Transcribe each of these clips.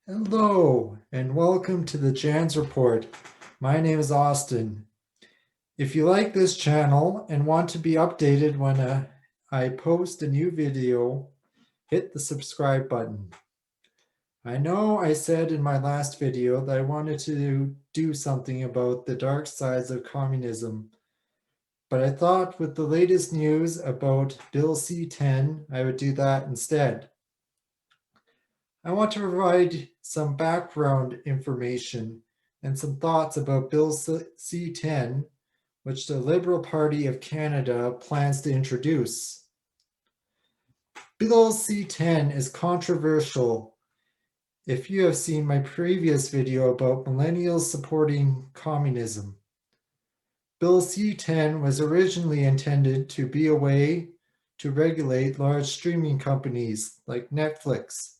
Hello, and welcome to the Jan's Report. My name is Austin. If you like this channel and want to be updated when I post a new video, hit the subscribe button. I know I said in my last video that I wanted to do something about the dark sides of communism, but I thought with the latest news about Bill C-10, I would do that instead. I want to provide some background information and some thoughts about Bill C-10, which the Liberal Party of Canada plans to introduce. Bill C-10 is controversial. If you have seen my previous video about millennials supporting communism, Bill C-10 was originally intended to be a way to regulate large streaming companies like Netflix.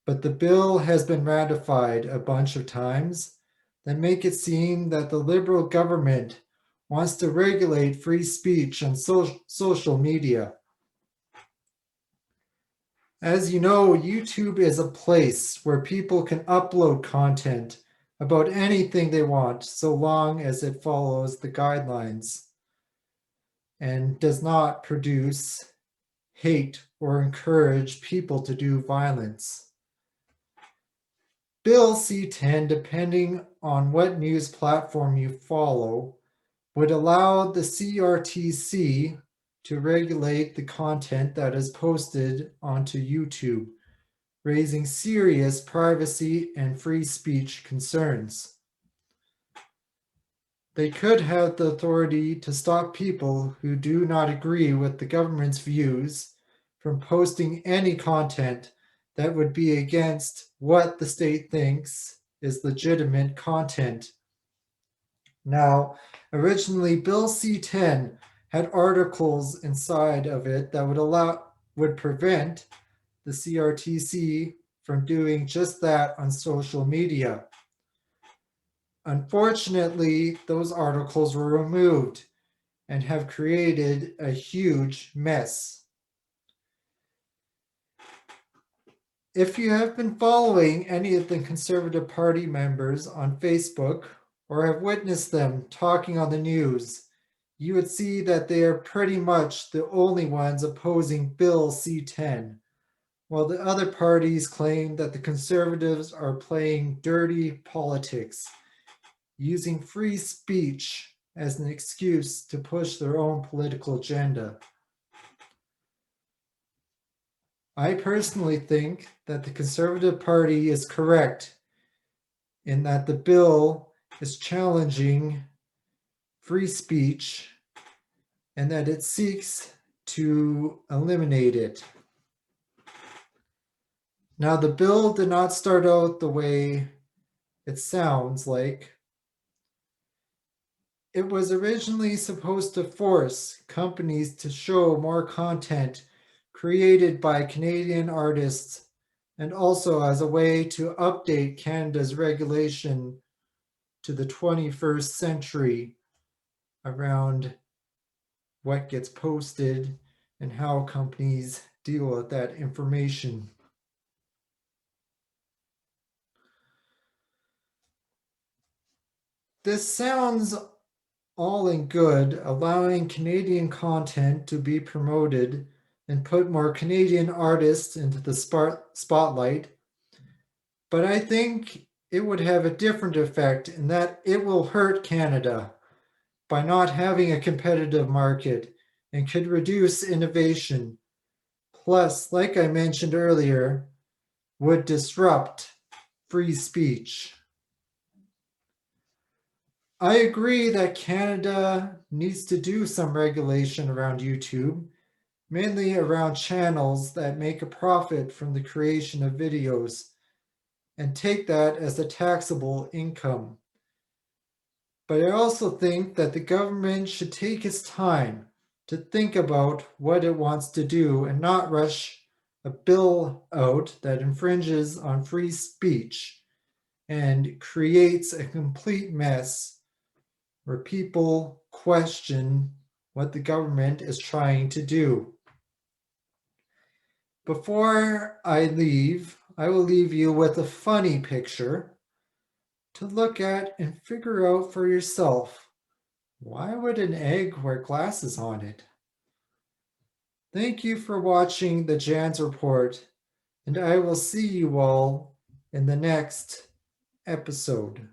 But the bill has been ratified a bunch of times that make it seem that the Liberal government wants to regulate free speech on social media. As you know, YouTube is a place where people can upload content about anything they want, so long as it follows the guidelines and does not produce hate or encourage people to do violence. Bill C-10, depending on what news platform you follow, would allow the CRTC to regulate the content that is posted onto YouTube, raising serious privacy and free speech concerns. They could have the authority to stop people who do not agree with the government's views from posting any content that would be against what the state thinks is legitimate content. Now, originally, Bill C-10 had articles inside of it that would prevent the CRTC from doing just that on social media. Unfortunately, those articles were removed and have created a huge mess. If you have been following any of the Conservative Party members on Facebook or have witnessed them talking on the news, you would see that they are pretty much the only ones opposing Bill C-10, while the other parties claim that the Conservatives are playing dirty politics, using free speech as an excuse to push their own political agenda. I personally think that the Conservative Party is correct in that the bill is challenging free speech and that it seeks to eliminate it. Now, the bill did not start out the way it sounds like. It was originally supposed to force companies to show more content created by Canadian artists, and also as a way to update Canada's regulation to the 21st century around what gets posted and how companies deal with that information. This sounds all in good, allowing Canadian content to be promoted and put more Canadian artists into the spotlight. But I think it would have a different effect in that it will hurt Canada by not having a competitive market and could reduce innovation. Plus, like I mentioned earlier, would disrupt free speech. I agree that Canada needs to do some regulation around YouTube, mainly around channels that make a profit from the creation of videos and take that as a taxable income. But I also think that the government should take its time to think about what it wants to do and not rush a bill out that infringes on free speech and creates a complete mess where people question what the government is trying to do. Before I leave, I will leave you with a funny picture to look at and figure out for yourself. Why would an egg wear glasses on it? Thank you for watching the Jan's Report, and I will see you all in the next episode.